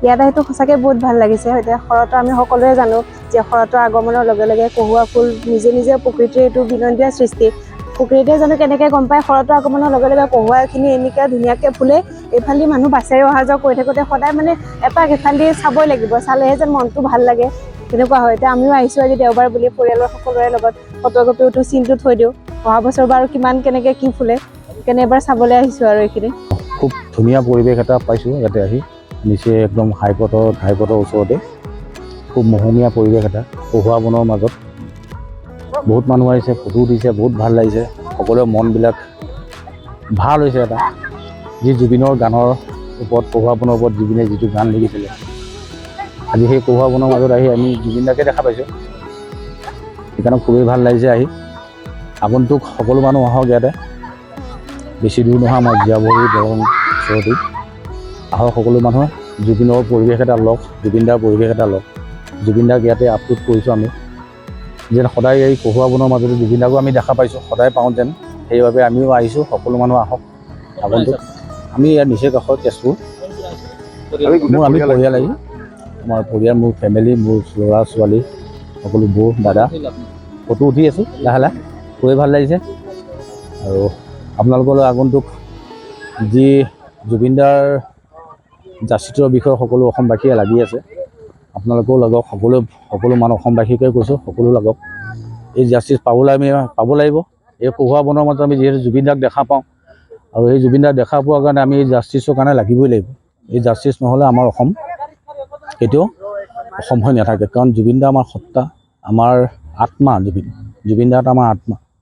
ইয়াত আহিতো সঁচাকৈ বহুত ভাল লাগিছে। এতিয়া শৰতৰ আমি সকলোৱে জানো যে শৰতৰ আগমনৰ লগে লগে কহুৱা ফুল নিজে নিজে প্ৰকৃতিৰ এইটো বিনন্দীয়া সৃষ্টি। প্ৰকৃতিয়ে জানো কেনেকৈ গম পায় শৰতৰ আগমনৰ লগে লগে কহুৱাখিনি এনেকৈ ধুনীয়াকৈ ফুলে। এইফালেদি মানুহ বাছেৰে অহা যোৱা কৰি থাকোঁতে সদায় মানে এপাক এইফালেদি চাবই লাগিব, চালেহে যেন মনটো ভাল লাগে তেনেকুৱা হয়। এতিয়া আমিও আহিছোঁ আজি দেওবাৰ বুলি পৰিয়ালৰ সকলোৰে লগত ফটোকপিটো চিনটো থৈ দিওঁ। অহা বছৰ বাৰু কিমান কেনেকৈ কি ফুলে সেইকাৰণে এবাৰ চাবলৈ আহিছোঁ আৰু এইখিনি। খুব ধুনীয়া পৰিৱেশ এটা পাইছোঁ ইয়াতে আহি। নিচে একদম ঘাইপথৰ ওচৰতে খুব মোহনীয়া পৰিৱেশ এটা কহুৱা বনৰ মাজত। বহুত মানুহ আহিছে, ফটো উঠিছে, বহুত ভাল লাগিছে। সকলোৰে মনবিলাক ভাল হৈছে। এটা যি জুবিনৰ গানৰ ওপৰত কহুৱা বনৰ ওপৰত জুবিনে যিটো গান লিখিছিলে, আজি সেই কহুৱা বনৰ মাজত আহি আমি জুবিন দাকে দেখা পাইছোঁ। সেইকাৰণে খুবেই ভাল লাগিছে আহি। আগন্তুক সকলো মানুহ আহক ইয়াতে, বেছি দূৰ নহয় আমাৰ জীয়াভৰি দৰং ওচৰতেই। আহক সকলো মানুহে জুবিনৰ পৰিৱেশ এটা লওক, জুবিনদাৰ পৰিৱেশ এটা লওক। জুবিনদাক ইয়াতে আপলোড কৰিছোঁ আমি, যেন সদায় এই কহুৱা বনৰ মাজতে জুবিনদাকো আমি দেখা পাইছোঁ, সদায় পাওঁ যেন। সেইবাবে আমিও আহিছোঁ, সকলো মানুহ আহক। আগন্তুক আমি ইয়াত নিচেই কাষৰ তেজপুৰ, আমি পৰিয়াল আহি আমাৰ পৰিয়াল, মোৰ ফেমিলি, মোৰ ল'ৰা ছোৱালী সকলো, বৌ দাদা ফটো উঠি আছোঁ লাহে লাহে। খুবেই ভাল লাগিছে। আৰু আপোনালোকলৈ আগন্তুক যি জুবিনদাৰ জাচিটোৰ বিষয়ে সকলো অসমবাসীয়ে লাগি আছে, আপোনালোকেও লাগক। সকলো মানুহ অসমবাসীকে কৈছোঁ, সকলো লাগক। এই জাষ্টিছ পাব লাগিব। এই কহুৱা বনৰ মাজত আমি যিহেতু জুবিনদাক দেখা পাওঁ, আৰু এই জুবিনদাক দেখা পোৱাৰ কাৰণে আমি এই জাষ্টিছৰ কাৰণে লাগিবই লাগিব। এই জাষ্টিছ নহ'লে আমাৰ অসম কেতিয়াও অসম হৈ নাথাকে। কাৰণ জুবিনদা আমাৰ সত্তা, আমাৰ আত্মা। জুবিনদা আমাৰ আত্মা।